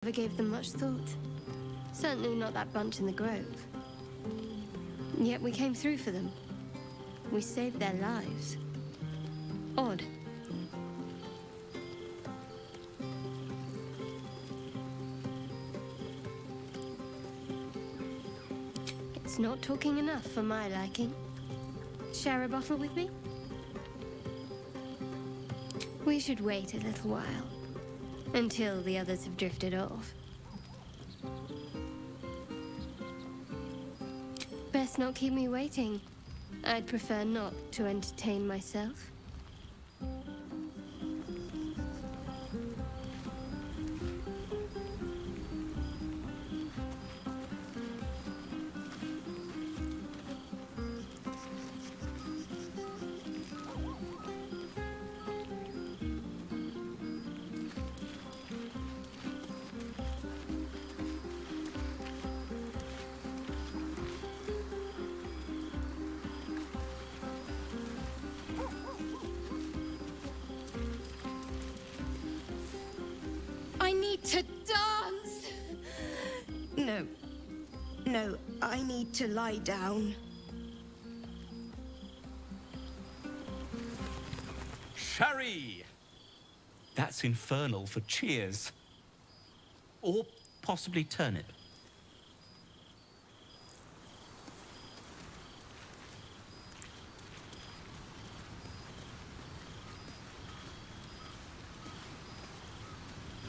Never gave them much thought. Certainly not that bunch in the grove. Yet we came through for them. We saved their lives. Odd. It's not talking enough for my liking. Share a bottle with me? We should wait a little while. Until the others have drifted off. Best not keep me waiting. I'd prefer not to entertain myself. I need to dance! No, I need to lie down. Sherry! That's infernal for cheers. Or possibly turnip.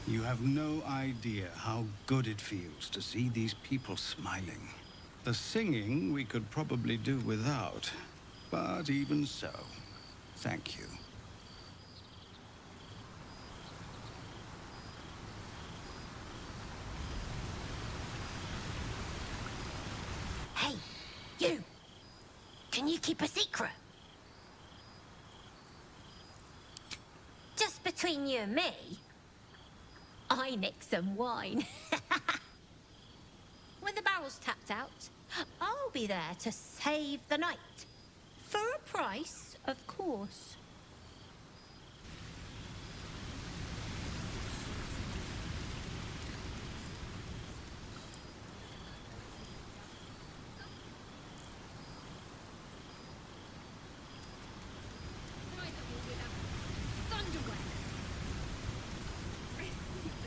You have no idea how good it feels to see these people smiling. The singing we could probably do without, but even so, thank you. Hey, you! Can you keep a secret? Just between you and me, I nicked some wine. When the barrel's tapped out, I'll be there to save the night. For a price, of course.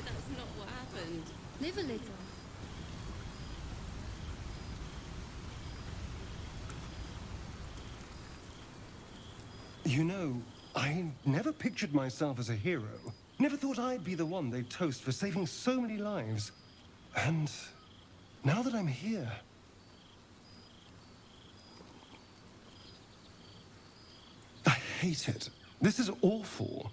That's not what happened. Live a little. You know, I never pictured myself as a hero. Never thought I'd be the one they'd toast for saving so many lives. And now that I'm here... I hate it. This is awful.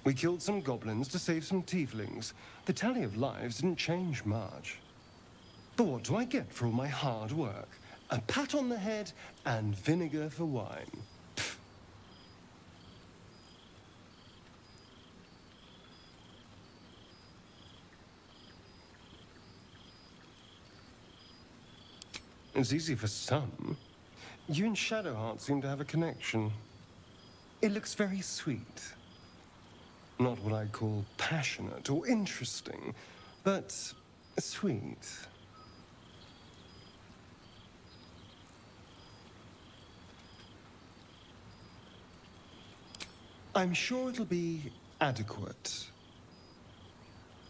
We killed some goblins to save some tieflings. The tally of lives didn't change much. But what do I get for all my hard work? A pat on the head and vinegar for wine. Pfft. It's easy for some. You and Shadowheart seem to have a connection. It looks very sweet. Not what I'd call passionate or interesting, but sweet. I'm sure it'll be adequate.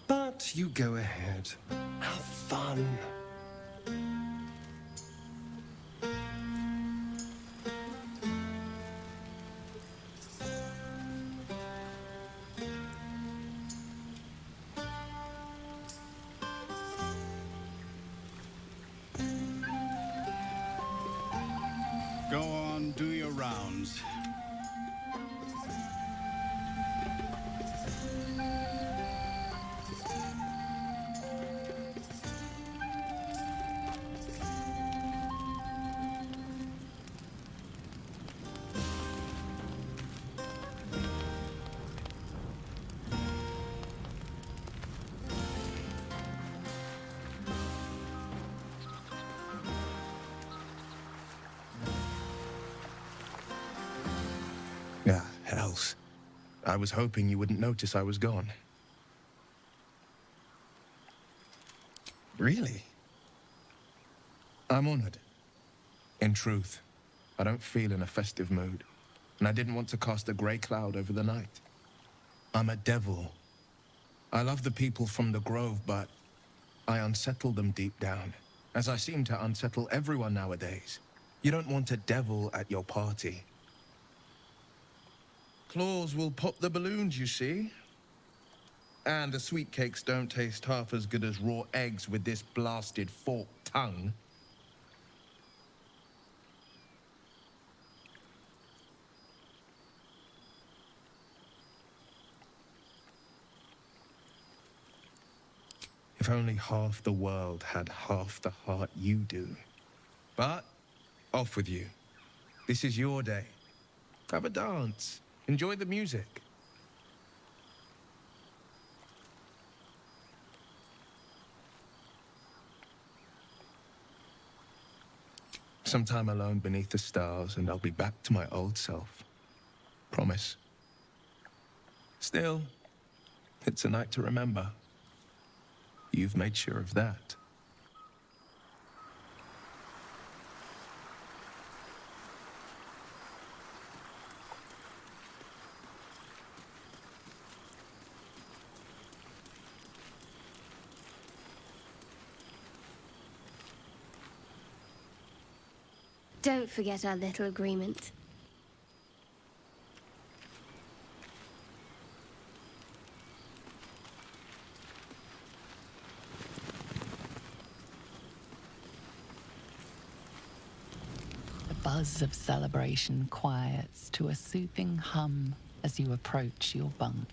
But you go ahead. Have fun. Go on, do your rounds. I was hoping you wouldn't notice I was gone. Really? I'm honored. In truth, I don't feel in a festive mood, and I didn't want to cast a grey cloud over the night. I'm a devil. I love the people from the Grove, but I unsettle them deep down, as I seem to unsettle everyone nowadays. You don't want a devil at your party. Claws will pop the balloons, you see. And the sweet cakes don't taste half as good as raw eggs with this blasted forked tongue. If only half the world had half the heart you do. But, off with you. This is your day. Have a dance. Enjoy the music. Some time alone beneath the stars, and I'll be back to my old self. Promise. Still, it's a night to remember. You've made sure of that. Don't forget our little agreement. The buzz of celebration quiets to a soothing hum as you approach your bunk.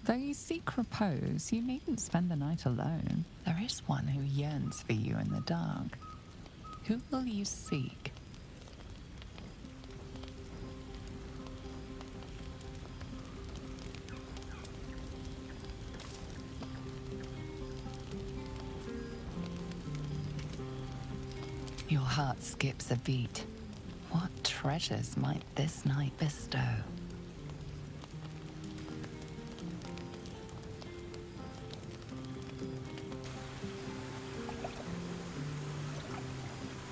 Though you seek repose, you needn't spend the night alone. There is one who yearns for you in the dark. Who will you seek? Your heart skips a beat. What treasures might this night bestow?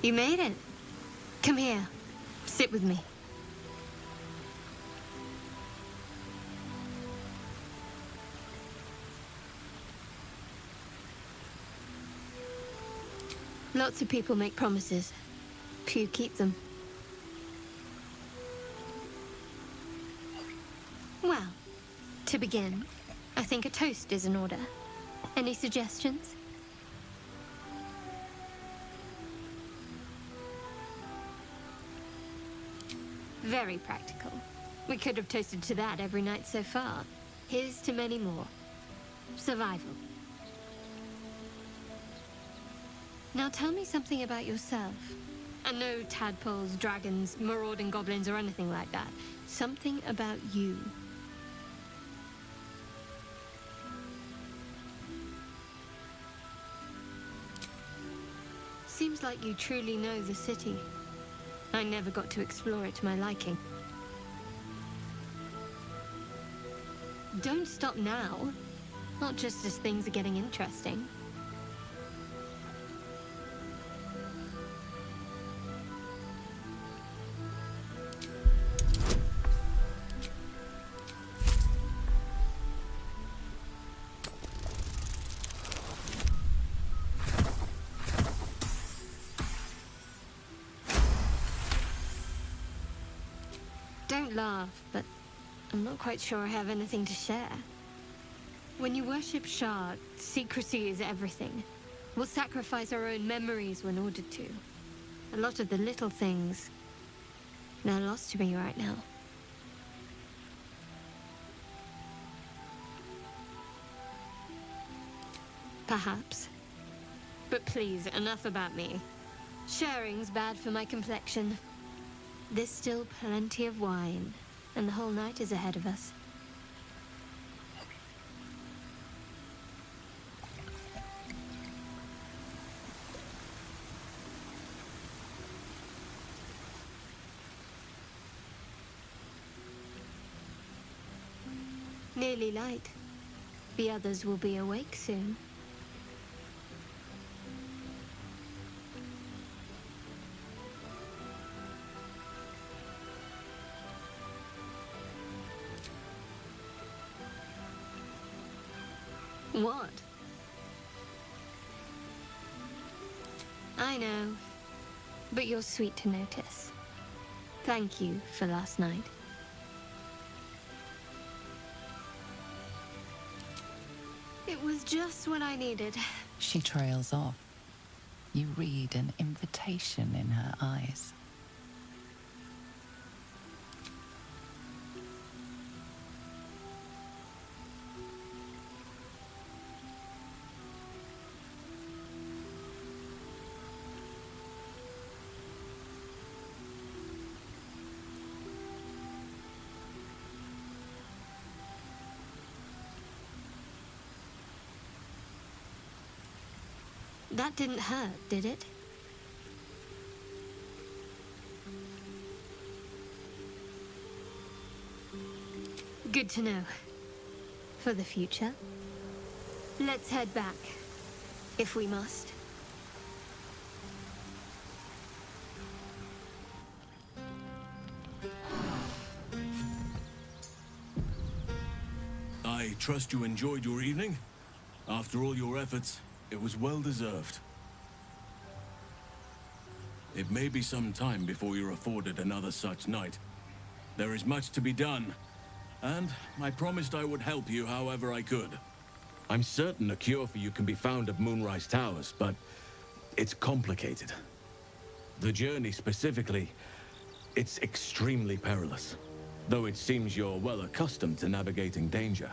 You made it. Come here. Sit with me. Lots of people make promises. Few keep them. Well, to begin, I think a toast is in order. Any suggestions? Very practical. We could have toasted to that every night so far. Here's to many more. Survival. Now tell me something about yourself. And no tadpoles, dragons, marauding goblins, or anything like that. Something about you. Seems like you truly know the city. I never got to explore it to my liking. Don't stop now. Not just as things are getting interesting. Don't laugh, but I'm not quite sure I have anything to share. When you worship Shard, secrecy is everything. We'll sacrifice our own memories when ordered to. A lot of the little things, they're lost to me right now. Perhaps. But please, enough about me. Sharing's bad for my complexion. There's still plenty of wine, and the whole night is ahead of us. Nearly light. The others will be awake soon. What? I know, but you're sweet to notice. Thank you for last night. It was just what I needed. She trails off. You read an invitation in her eyes. That didn't hurt, did it? Good to know. For the future. Let's head back, if we must. I trust you enjoyed your evening. After all your efforts, it was well deserved. It may be some time before you're afforded another such night. There is much to be done, and I promised I would help you however I could. I'm certain a cure for you can be found at Moonrise Towers, but it's complicated. The journey specifically, it's extremely perilous, though it seems you're well accustomed to navigating danger.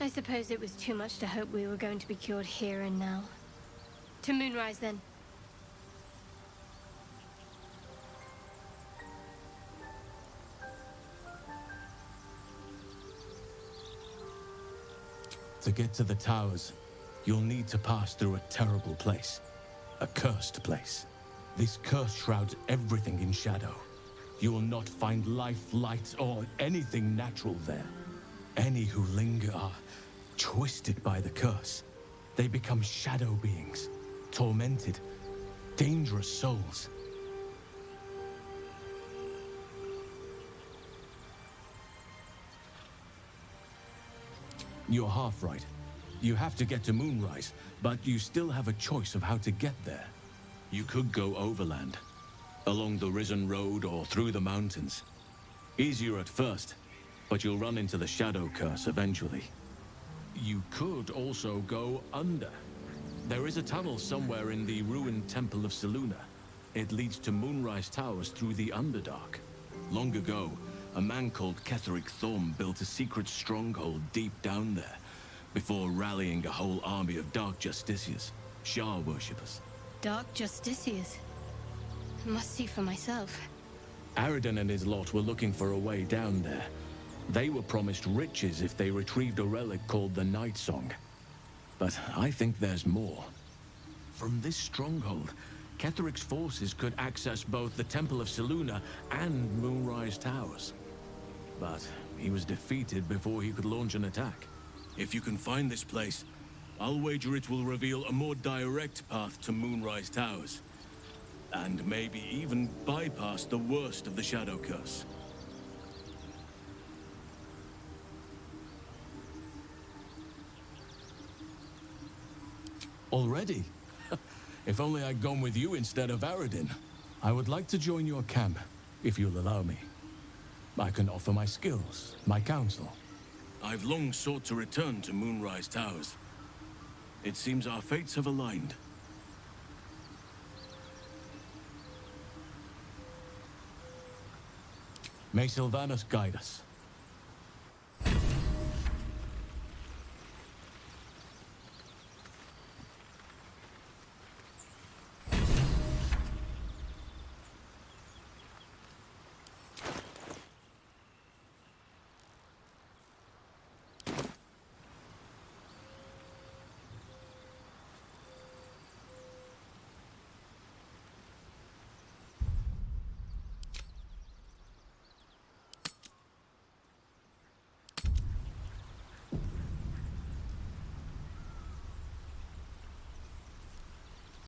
I suppose it was too much to hope we were going to be cured here and now. To Moonrise, then. To get to the towers, you'll need to pass through a terrible place. A cursed place. This curse shrouds everything in shadow. You will not find life, light, or anything natural there. Any who linger are twisted by the curse. They become shadow beings, tormented, dangerous souls. You're half right. You have to get to Moonrise, but you still have a choice of how to get there. You could go overland, along the Risen Road or through the mountains. Easier at first, but you'll run into the shadow curse eventually. You could also go under. There is a tunnel somewhere in the ruined Temple of Selûne. It leads to Moonrise Towers through the Underdark. Long ago, a man called Ketheric Thorm built a secret stronghold deep down there, before rallying a whole army of Dark Justiciars, Shah worshippers. Dark Justiciars. Must see for myself. Aradin and his lot were looking for a way down there. They were promised riches if they retrieved a relic called the Night Song. But I think there's more. From this stronghold, Ketheric's forces could access both the Temple of Selûne and Moonrise Towers. But he was defeated before he could launch an attack. If you can find this place, I'll wager it will reveal a more direct path to Moonrise Towers. And maybe even bypass the worst of the Shadow Curse. Already? If only I'd gone with you instead of Aradin. I would like to join your camp, if you'll allow me. I can offer my skills, my counsel. I've long sought to return to Moonrise Towers. It seems our fates have aligned. May Sylvanas guide us.